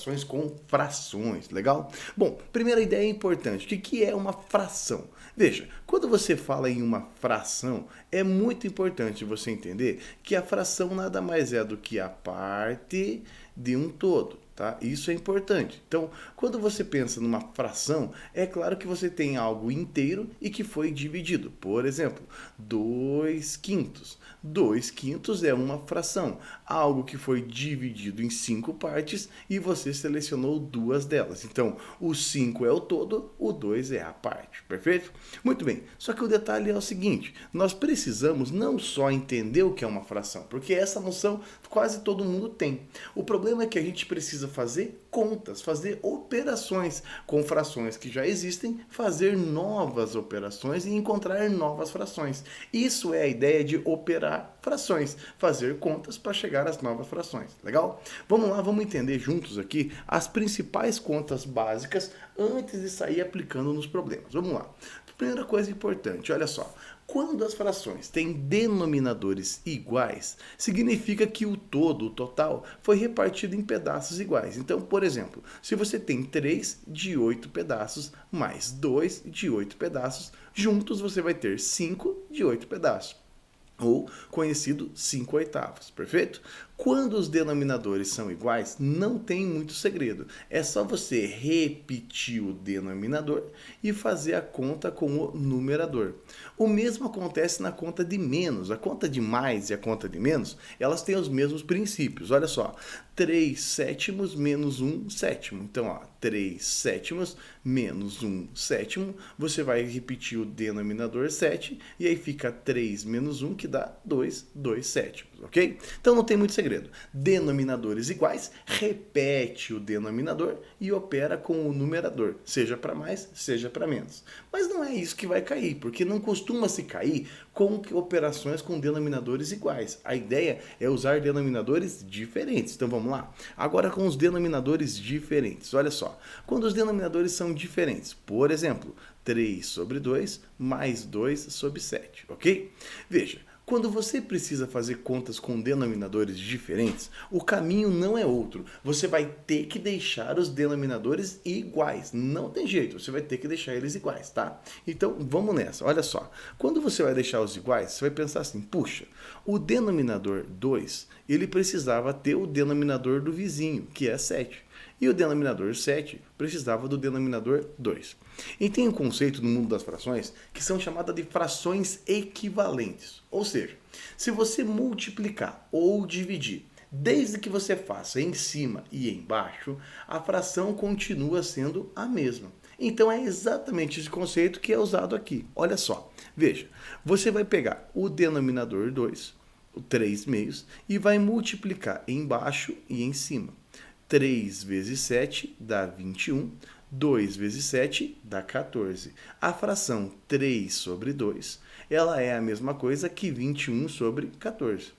operações com frações, legal? Bom, primeira ideia importante, o que é uma fração? Veja, quando você fala em uma fração, é muito importante você entender que a fração nada mais é do que a parte de um todo. Tá? Isso é importante. Então, quando você pensa numa fração, é claro que você tem algo inteiro e que foi dividido. Por exemplo, 2 quintos. 2 quintos é uma fração, algo que foi dividido em 5 partes e você selecionou duas delas. Então, o 5 é o todo, o 2 é a parte. Perfeito? Muito bem. Só que o detalhe é o seguinte: nós precisamos não só entender o que é uma fração, porque essa noção quase todo mundo tem. O problema é que a gente precisa fazer contas, fazer operações com frações que já existem, fazer novas operações e encontrar novas frações. Isso é a ideia de operar frações, fazer contas para chegar às novas frações. Legal? Vamos lá, vamos entender juntos aqui as principais contas básicas antes de sair aplicando nos problemas. Vamos lá. Primeira coisa importante, olha só. Quando as frações têm denominadores iguais, significa que o todo, o total, foi repartido em pedaços iguais. Então, por exemplo, se você tem 3 de 8 pedaços mais 2 de 8 pedaços, juntos você vai ter 5 de 8 pedaços, ou conhecido 5 oitavos, perfeito? Quando os denominadores são iguais, não tem muito segredo. É só você repetir o denominador e fazer a conta com o numerador. O mesmo acontece na conta de menos. A conta de mais e a conta de menos, elas têm os mesmos princípios. Olha só, 3 sétimos menos 1 sétimo. Então, ó, 3 sétimos menos 1 sétimo. Você vai repetir o denominador 7 e aí fica 3 menos 1, que dá 2 sétimos, ok? Então não tem muito segredo. Denominadores iguais, repete o denominador e opera com o numerador, seja para mais, seja para menos. Mas não é isso que vai cair, porque não costuma se cair com operações com denominadores iguais. A ideia é usar denominadores diferentes. Então vamos lá? Agora com os denominadores diferentes. Olha só, quando os denominadores são diferentes, por exemplo, 3 sobre 2 mais 2 sobre 7, ok? Veja, quando você precisa fazer contas com denominadores diferentes, o caminho não é outro. Você vai ter que deixar os denominadores iguais. Não tem jeito, você vai ter que deixar eles iguais, tá? Então, vamos nessa. Olha só. Quando você vai deixar os iguais, você vai pensar assim: puxa, o denominador 2, ele precisava ter o denominador do vizinho, que é 7. E o denominador 7 precisava do denominador 2. E tem um conceito no mundo das frações que são chamadas de frações equivalentes. Ou seja, se você multiplicar ou dividir, desde que você faça em cima e embaixo, a fração continua sendo a mesma. Então é exatamente esse conceito que é usado aqui. Olha só, veja, você vai pegar o denominador 2, o 3 meios, e vai multiplicar embaixo e em cima. 3 vezes 7 dá 21, 2 vezes 7 dá 14. A fração 3 sobre 2, ela é a mesma coisa que 21 sobre 14.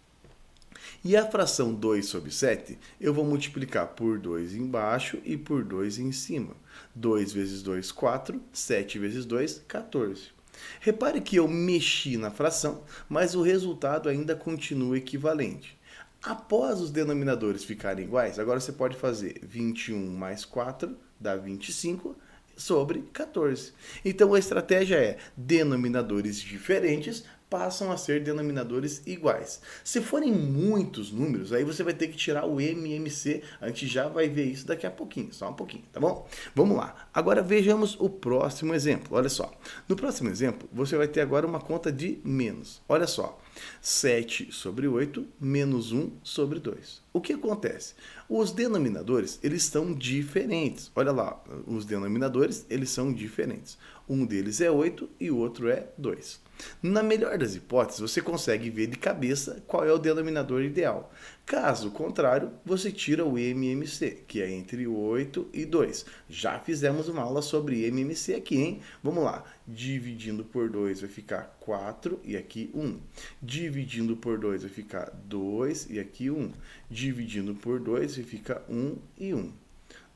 E a fração 2 sobre 7, eu vou multiplicar por 2 embaixo e por 2 em cima. 2 vezes 2, 4, 7 vezes 2, 14. Repare que eu mexi na fração, mas o resultado ainda continua equivalente. Após os denominadores ficarem iguais, agora você pode fazer 21 mais 4 dá 25 sobre 14. Então a estratégia é: denominadores diferentes passam a ser denominadores iguais. Se forem muitos números, aí você vai ter que tirar o MMC. A gente já vai ver isso daqui a pouquinho, só um pouquinho, tá bom? Vamos lá. Agora vejamos o próximo exemplo. Olha só. No próximo exemplo, você vai ter agora uma conta de menos. Olha só. 7 sobre 8 menos 1 sobre 2. O que acontece? Os denominadores, eles são diferentes. Olha lá, os denominadores, eles são diferentes. Um deles é 8 e o outro é 2. Na melhor das hipóteses, você consegue ver de cabeça qual é o denominador ideal. Caso contrário, você tira o MMC, que é entre 8 e 2. Já fizemos uma aula sobre MMC aqui, hein? Vamos lá. Dividindo por 2 vai ficar 4 e aqui 1. Dividindo por 2 vai ficar 2 e aqui 1. Dividindo por 2 vai ficar 1 e 1.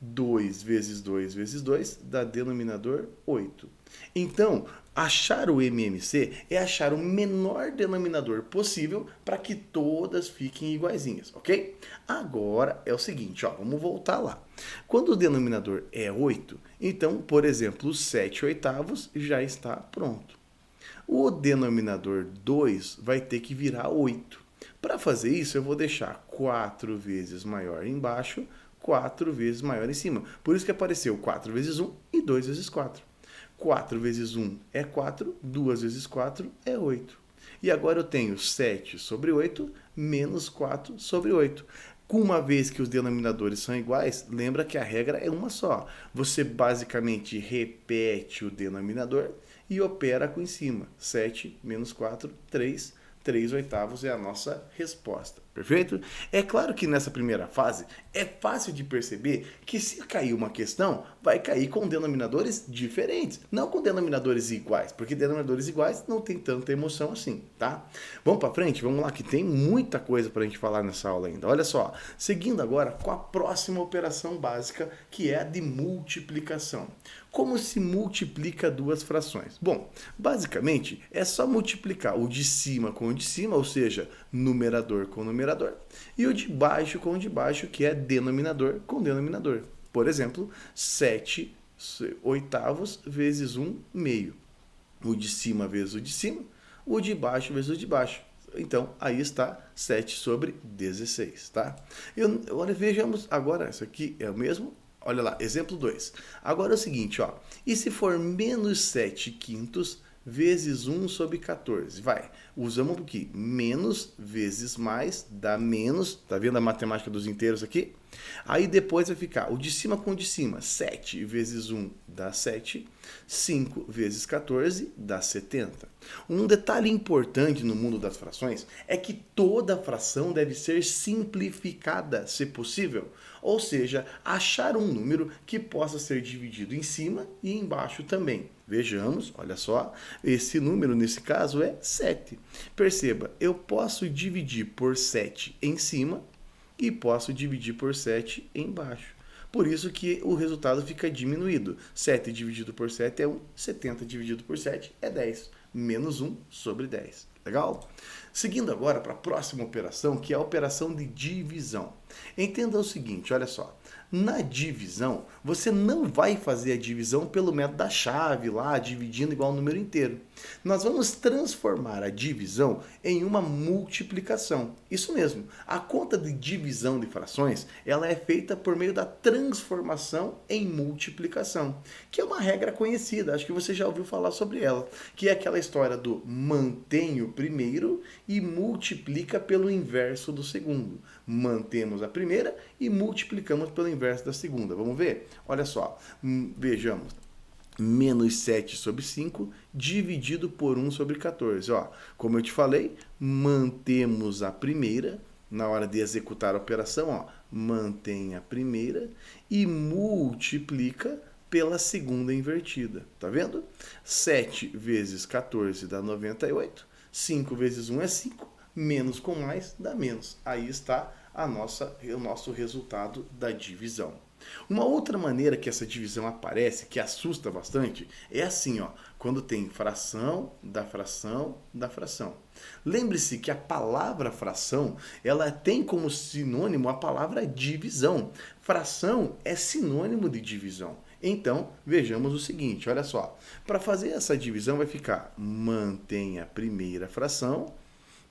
2 vezes 2 vezes 2 dá denominador 8. Então, achar o MMC é achar o menor denominador possível para que todas fiquem iguaizinhas, ok? Agora é o seguinte, ó, vamos voltar lá. Quando o denominador é 8, então, por exemplo, os 7 oitavos já está pronto. O denominador 2 vai ter que virar 8. Para fazer isso, eu vou deixar 4 vezes maior embaixo, 4 vezes maior em cima. Por isso que apareceu 4 vezes 1 e 2 vezes 4. 4 vezes 1 é 4, 2 vezes 4 é 8. E agora eu tenho 7 sobre 8 menos 4 sobre 8. Uma vez que os denominadores são iguais, lembra que a regra é uma só. Você basicamente repete o denominador e opera com em cima. 7 menos 4, 3. 3 oitavos é a nossa resposta. Perfeito? É claro que nessa primeira fase é fácil de perceber que se cair uma questão, vai cair com denominadores diferentes, não com denominadores iguais, porque denominadores iguais não tem tanta emoção assim, tá? Vamos para frente? Vamos lá que tem muita coisa para a gente falar nessa aula ainda. Olha só, seguindo agora com a próxima operação básica, que é a de multiplicação. Como se multiplica duas frações? Bom, basicamente é só multiplicar o de cima com o de cima, ou seja, numerador com numerador, e o de baixo com o de baixo, que é denominador com denominador. Por exemplo, 7 oitavos vezes 1 meio. O de cima vezes o de cima, o de baixo vezes o de baixo. Então, aí está 7 sobre 16, tá? Agora vejamos, agora, isso aqui é o mesmo. Olha lá, exemplo 2. Agora é o seguinte, ó. E se for menos 7 quintos vezes 1 sobre 14? Vai, usamos aqui. Menos vezes mais dá menos. Tá vendo a matemática dos inteiros aqui? Aí depois vai ficar o de cima com o de cima. 7 vezes 1 dá 7. 5 vezes 14 dá 70. Um detalhe importante no mundo das frações é que toda fração deve ser simplificada, se possível. Ou seja, achar um número que possa ser dividido em cima e embaixo também. Vejamos, olha só, esse número nesse caso é 7. Perceba, eu posso dividir por 7 em cima e posso dividir por 7 embaixo. Por isso que o resultado fica diminuído. 7 dividido por 7 é 1, 70 dividido por 7 é 10. Menos 1 sobre 10. Legal? Seguindo agora para a próxima operação, que é a operação de divisão. Entenda o seguinte, olha só. Na divisão, você não vai fazer a divisão pelo método da chave lá, dividindo igual ao número inteiro. Nós vamos transformar a divisão em uma multiplicação. Isso mesmo, a conta de divisão de frações, ela é feita por meio da transformação em multiplicação, que é uma regra conhecida, acho que você já ouviu falar sobre ela, que é aquela história do mantém o primeiro e multiplica pelo inverso do segundo. Mantemos a primeira e multiplicamos pelo inverso da segunda. Vamos ver? Olha só, vejamos. Menos 7 sobre 5 dividido por 1 sobre 14. Ó, como eu te falei, mantemos a primeira. Na hora de executar a operação, ó, mantém a primeira e multiplica pela segunda invertida. Tá vendo? 7 vezes 14 dá 98. 5 vezes 1 é 5. Menos com mais dá menos. Aí está o nosso resultado da divisão. Uma outra maneira que essa divisão aparece, que assusta bastante, é assim, ó, quando tem fração da fração da fração. Lembre-se que a palavra fração, ela tem como sinônimo a palavra divisão. Fração é sinônimo de divisão. Então, vejamos o seguinte, olha só. Para fazer essa divisão vai ficar mantém a primeira fração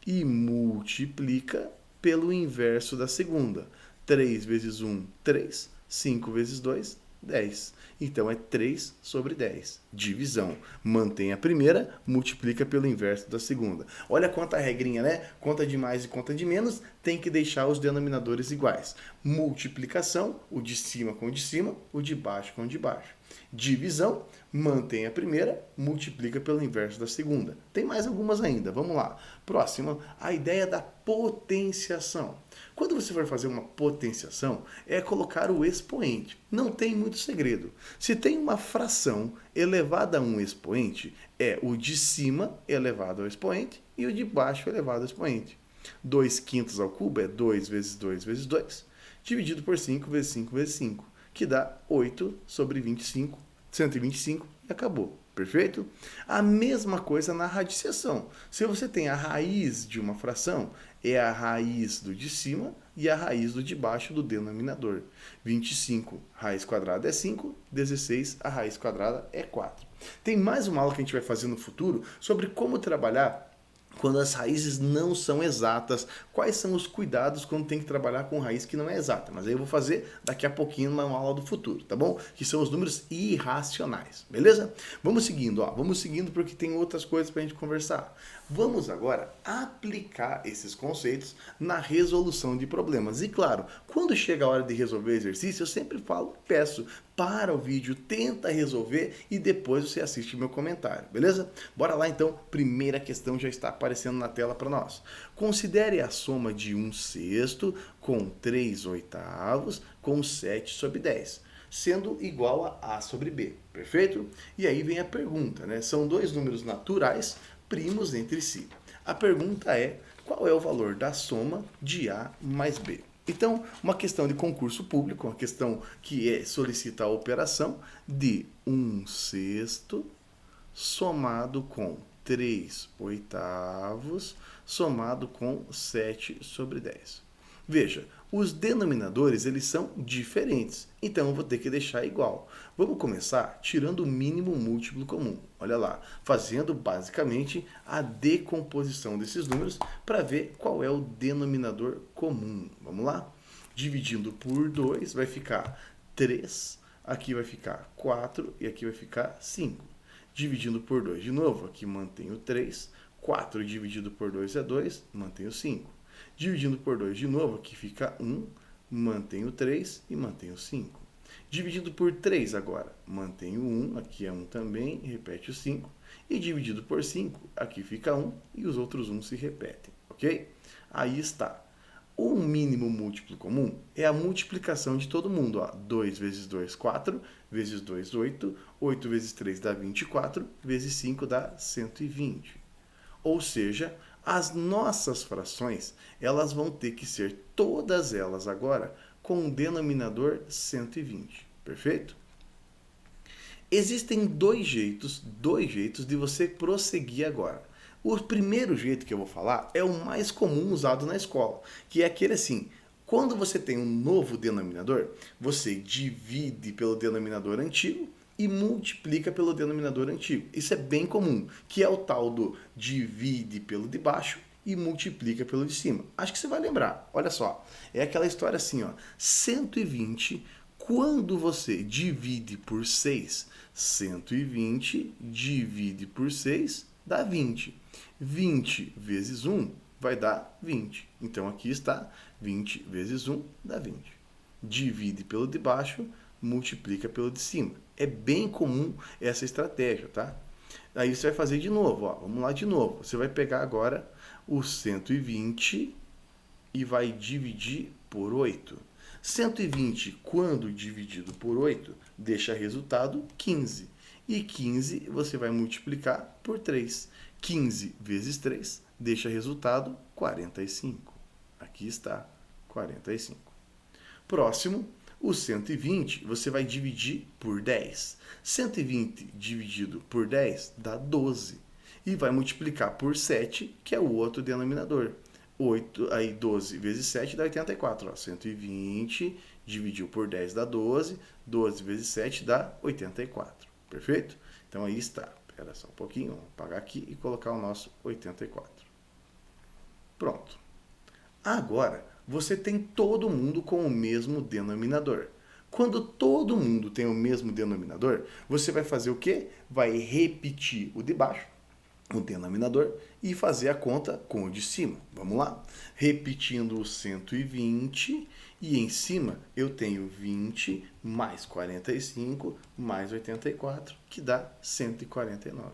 e multiplica pelo inverso da segunda. 3 vezes 1, 3. 5 vezes 2, 10. Então, é 3 sobre 10. Divisão. Mantém a primeira, multiplica pelo inverso da segunda. Olha quanta regrinha, né? Conta de mais e conta de menos, tem que deixar os denominadores iguais. Multiplicação, o de cima com o de cima, o de baixo com o de baixo. Divisão, mantém a primeira, multiplica pelo inverso da segunda. Tem mais algumas ainda, vamos lá. Próxima, a ideia da potenciação. Quando você for fazer uma potenciação, é colocar o expoente. Não tem muito segredo. Se tem uma fração elevada a um expoente, é o de cima elevado ao expoente e o de baixo elevado ao expoente. 2 quintos ao cubo é 2 vezes 2 vezes 2, dividido por 5 vezes 5 vezes 5. que dá 8 sobre 25, 125 e acabou. Perfeito? A mesma coisa na radiciação. Se você tem a raiz de uma fração, é a raiz do de cima e a raiz do de baixo do denominador. 25, raiz quadrada é 5, 16, a raiz quadrada é 4. Tem mais uma aula que a gente vai fazer no futuro sobre como trabalhar quando as raízes não são exatas, quais são os cuidados quando tem que trabalhar com raiz que não é exata. Mas aí eu vou fazer daqui a pouquinho numa aula do futuro, tá bom? Que são os números irracionais, beleza? Vamos seguindo, ó. Vamos seguindo porque tem outras coisas pra gente conversar. Vamos agora aplicar esses conceitos na resolução de problemas. E claro, quando chega a hora de resolver exercício, eu sempre falo, peço, para o vídeo, tenta resolver e depois você assiste meu comentário, beleza? Bora lá então, primeira questão já está aparecendo na tela para nós. Considere a soma de 1/6 com 3/8 com 7 sobre 10, sendo igual a sobre B, perfeito? E aí vem a pergunta, né? São dois números naturais, primos entre si. A pergunta é, qual é o valor da soma de A mais B? Então, uma questão de concurso público, uma questão que solicita a operação de 1/6 somado com 3/8 somado com 7 sobre 10. Veja, os denominadores eles são diferentes, então eu vou ter que deixar igual. Vamos começar tirando o mínimo múltiplo comum. Olha lá, fazendo basicamente a decomposição desses números para ver qual é o denominador comum. Vamos lá? Dividindo por 2 vai ficar 3, aqui vai ficar 4 e aqui vai ficar 5. Dividindo por 2 de novo, aqui mantém o 3, 4 dividido por 2 é 2, mantém o 5. Dividindo por 2 de novo, aqui fica 1, mantém o 3 e mantém o 5. Dividido por 3 agora, mantém o 1, aqui é 1 também, repete o 5. E dividido por 5, aqui fica 1 e os outros 1 se repetem, ok? Aí está. O mínimo múltiplo comum é a multiplicação de todo mundo. Ó. 2 vezes 2, 4, vezes 2, 8, 8 vezes 3 dá 24, vezes 5 dá 120. Ou seja, as nossas frações, elas vão ter que ser todas elas agora com o denominador 120, perfeito? Existem dois jeitos de você prosseguir agora. O primeiro jeito que eu vou falar é o mais comum usado na escola, que é aquele assim, quando você tem um novo denominador, você divide pelo denominador antigo e multiplica pelo denominador antigo. Isso é bem comum, que é o tal do divide pelo de baixo e multiplica pelo de cima. Acho que você vai lembrar. Olha só, é aquela história assim, ó, 120, quando você divide por 6, 120 divide por 6 dá 20. 20 vezes 1 vai dar 20. Então aqui está 20 vezes 1 dá 20. Divide pelo de baixo, multiplica pelo de cima. É bem comum essa estratégia, tá? Aí você vai fazer de novo, ó. Vamos lá de novo. Você vai pegar agora o 120 e vai dividir por 8. 120, quando dividido por 8, deixa resultado 15. E 15 você vai multiplicar por 3. 15 vezes 3 deixa resultado 45. Aqui está 45. Próximo, o 120 você vai dividir por 10. 120 dividido por 10 dá 12. E vai multiplicar por 7, que é o outro denominador. 8, aí 12 vezes 7 dá 84. Ó. 120 dividiu por 10 dá 12. 12 vezes 7 dá 84. Perfeito? Então aí está. Espera só um pouquinho, vamos apagar aqui e colocar o nosso 84. Pronto. Agora, você tem todo mundo com o mesmo denominador. Quando todo mundo tem o mesmo denominador, você vai fazer o quê? Vai repetir o de baixo, o denominador, e fazer a conta com o de cima. Vamos lá? Repetindo o 120, e em cima eu tenho 20 mais 45 mais 84, que dá 149.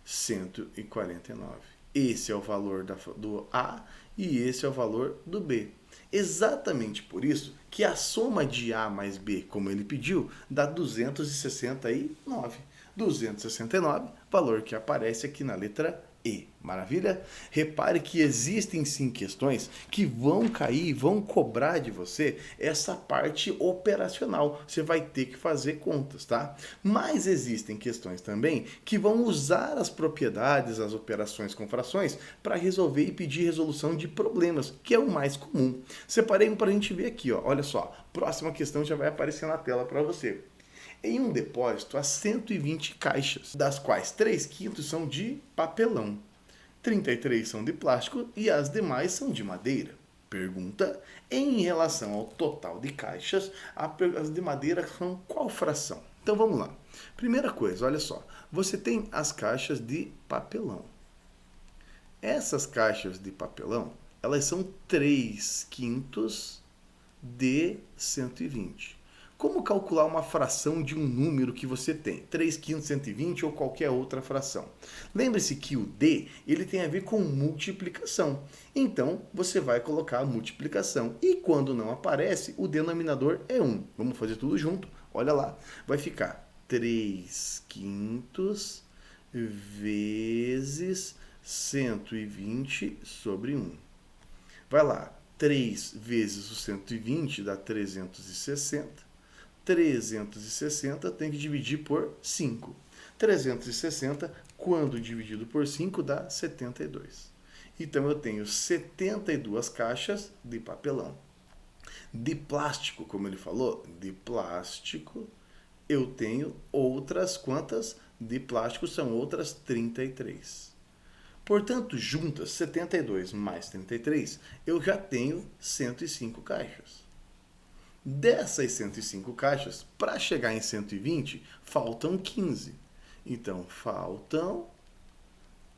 149. Esse é o valor do A e esse é o valor do B. Exatamente por isso que a soma de A mais B, como ele pediu, dá 269. 269, valor que aparece aqui na letra E. Maravilha? Repare que existem sim questões que vão cair, vão cobrar de você essa parte operacional. Você vai ter que fazer contas, tá? Mas existem questões também que vão usar as propriedades, as operações com frações para resolver e pedir resolução de problemas, que é o mais comum. Separei um para a gente ver aqui, ó. Olha só, próxima questão já vai aparecer na tela para você. Em um depósito há 120 caixas, das quais 3/5 são de papelão. 33 são de plástico e as demais são de madeira. Pergunta: em relação ao total de caixas, as de madeira são qual fração? Então vamos lá. Primeira coisa, olha só. Você tem as caixas de papelão. Essas caixas de papelão, elas são 3/5 de 120. Como calcular uma fração de um número que você tem? 3/5 de 120 ou qualquer outra fração. Lembre-se que o D ele tem a ver com multiplicação. Então, você vai colocar a multiplicação. E quando não aparece, o denominador é 1. Vamos fazer tudo junto. Olha lá. Vai ficar 3/5 vezes 120 sobre 1. Vai lá. 3 vezes o 120 dá 360. 360 tem que dividir por 5. 360, quando dividido por 5, dá 72. Então, eu tenho 72 caixas de papelão. De plástico, como ele falou, de plástico, eu tenho outras quantas? De plástico são outras 33. Portanto, juntas, 72 mais 33, eu já tenho 105 caixas. Dessas 105 caixas, para chegar em 120, faltam 15. Então, faltam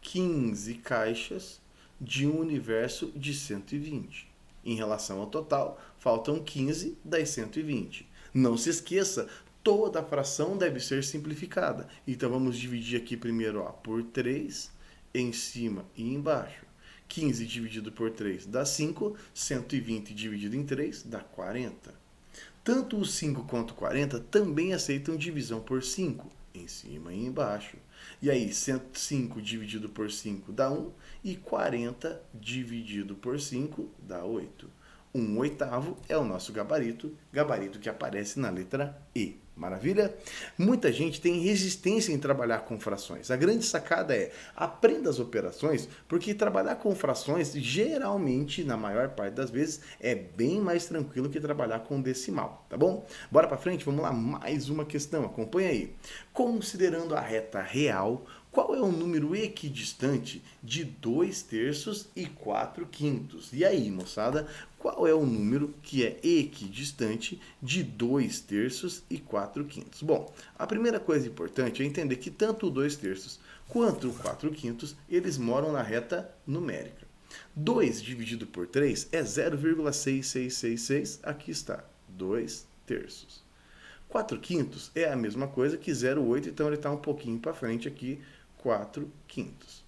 15 caixas de um universo de 120. Em relação ao total, faltam 15 das 120. Não se esqueça, toda a fração deve ser simplificada. Então, vamos dividir aqui primeiro por 3, em cima e embaixo. 15 dividido por 3 dá 5, 120 dividido em 3 dá 40. Tanto o 5 quanto o 40 também aceitam divisão por 5, em cima e embaixo. E aí, 105 dividido por 5 dá 1 e 40 dividido por 5 dá 8. 1/8 é o nosso gabarito, gabarito que aparece na letra E. Maravilha? Muita gente tem resistência em trabalhar com frações. A grande sacada é, aprenda as operações, porque trabalhar com frações, geralmente, na maior parte das vezes, é bem mais tranquilo que trabalhar com decimal, tá bom? Bora pra frente, vamos lá, mais uma questão, acompanha aí. Considerando a reta real, qual é o número equidistante de 2/3 e 4/5? E aí, moçada, qual é o número que é equidistante de 2/3 e 4/5? Bom, a primeira coisa importante é entender que tanto o 2/3 quanto o 4/5, eles moram na reta numérica. 2 dividido por 3 é 0,6666, aqui está, 2/3. 4/5 é a mesma coisa que 0,8, então ele está um pouquinho para frente aqui, 4/5.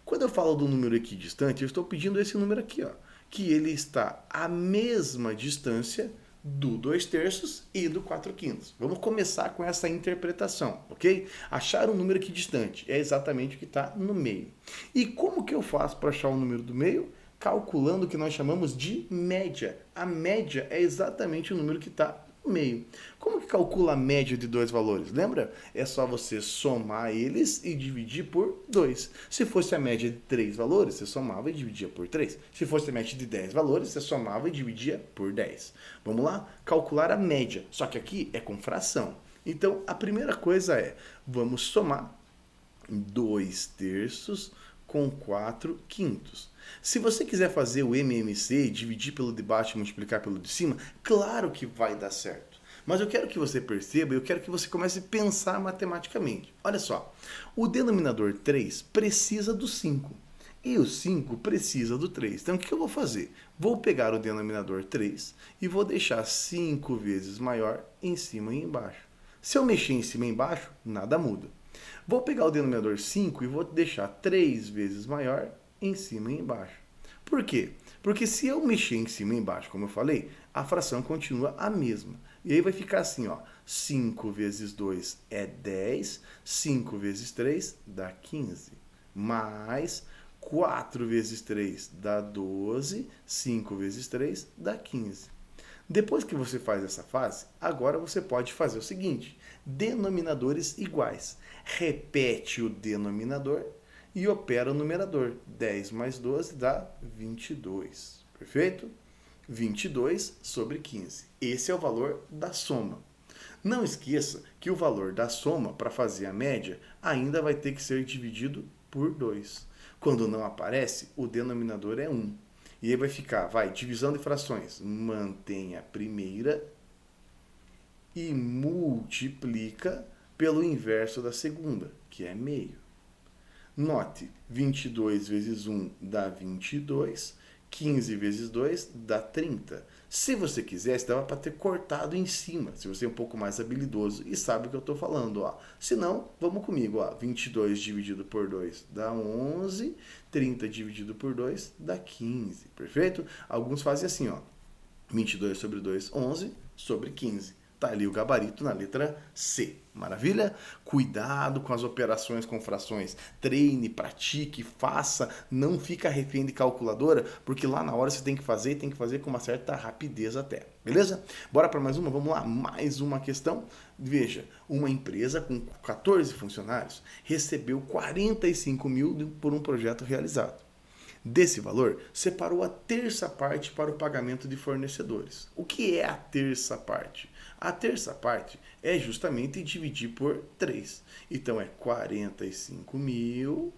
Quando eu falo do número equidistante, eu estou pedindo esse número aqui, ó, que ele está à mesma distância do 2/3 e do 4/5. Vamos começar com essa interpretação, ok? Achar um número equidistante é exatamente o que está no meio. E como que eu faço para achar o número do meio? Calculando o que nós chamamos de média. A média é exatamente o número que está no meio. Como que calcula a média de dois valores? Lembra? É só você somar eles e dividir por 2. Se fosse a média de 3 valores, você somava e dividia por 3. Se fosse a média de 10 valores, você somava e dividia por 10. Vamos lá? Calcular a média. Só que aqui é com fração. Então, a primeira coisa é, vamos somar 2/3 com 4/5. Se você quiser fazer o MMC, dividir pelo de baixo e multiplicar pelo de cima, claro que vai dar certo. Mas eu quero que você perceba, eu quero que você comece a pensar matematicamente. Olha só, o denominador 3 precisa do 5 e o 5 precisa do 3. Então o que eu vou fazer? Vou pegar o denominador 3 e vou deixar 5 vezes maior em cima e embaixo. Se eu mexer em cima e embaixo, nada muda. Vou pegar o denominador 5 e vou deixar 3 vezes maior em cima e embaixo. Por quê? Porque se eu mexer em cima e embaixo, como eu falei, a fração continua a mesma. E aí vai ficar assim, ó, 5 vezes 2 é 10, 5 vezes 3 dá 15. mais 4 vezes 3 dá 12, 5 vezes 3 dá 15. Depois que você faz essa fase, agora você pode fazer o seguinte: denominadores iguais. Repete o denominador e opera o numerador. 10 mais 12 dá 22. Perfeito? 22 sobre 15. Esse é o valor da soma. Não esqueça que o valor da soma, para fazer a média, ainda vai ter que ser dividido por 2. Quando não aparece, o denominador é 1. E aí vai ficar, divisão de frações. Mantém a primeira e multiplica pelo inverso da segunda, que é meio. Note, 22 vezes 1 dá 22, 15 vezes 2 dá 30. Se você quisesse, dava para ter cortado em cima, se você é um pouco mais habilidoso e sabe o que eu estou falando. Ó. Se não, vamos comigo. Ó. 22 dividido por 2 dá 11, 30 dividido por 2 dá 15. Perfeito? Alguns fazem assim, ó. 22 sobre 2, 11 sobre 15. Tá ali o gabarito na letra C. Maravilha? Cuidado com as operações com frações. Treine, pratique, faça. Não fica refém de calculadora, porque lá na hora você tem que fazer e tem que fazer com uma certa rapidez até. Beleza? Bora para mais uma? Vamos lá. Mais uma questão. Veja, uma empresa com 14 funcionários recebeu 45 mil por um projeto realizado. Desse valor, separou a terça parte para o pagamento de fornecedores. O que é a terça parte? A terça parte é justamente dividir por 3. Então, é 45 mil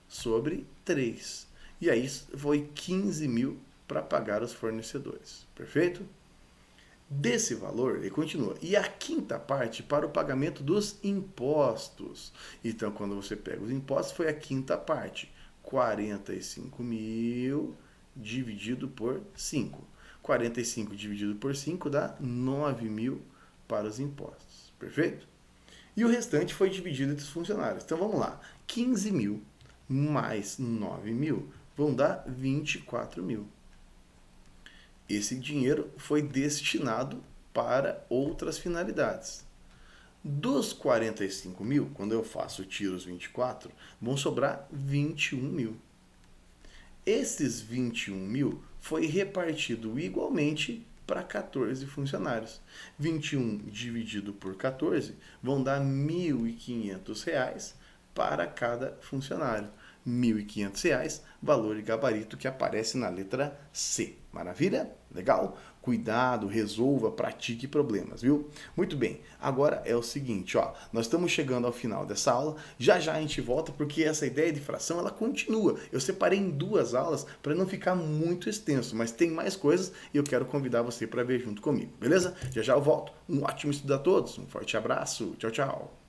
sobre 3. E aí foi 15 mil para pagar os fornecedores. Perfeito? Desse valor, ele continua. E a quinta parte para o pagamento dos impostos. Então, quando você pega os impostos, foi a quinta parte. 45 mil dividido por 5. 45 dividido por 5 dá 9 mil para os impostos. Perfeito? E o restante foi dividido entre os funcionários. Então vamos lá. 15 mil mais 9 mil vão dar 24 mil. Esse dinheiro foi destinado para outras finalidades. Dos 45 mil, quando eu faço tiros 24, vão sobrar 21 mil. Esses 21 mil foi repartido igualmente para 14 funcionários. 21 dividido por 14 vão dar R$ 1.500 para cada funcionário. R$ 1.500, valor e gabarito que aparece na letra C. Maravilha? Legal? Cuidado, resolva, pratique problemas, viu? Muito bem, agora é o seguinte, ó, nós estamos chegando ao final dessa aula, já a gente volta porque essa ideia de fração, ela continua. Eu separei em 2 aulas para não ficar muito extenso, mas tem mais coisas e eu quero convidar você para ver junto comigo, beleza? Já eu volto, um ótimo estudo a todos, um forte abraço, tchau, tchau.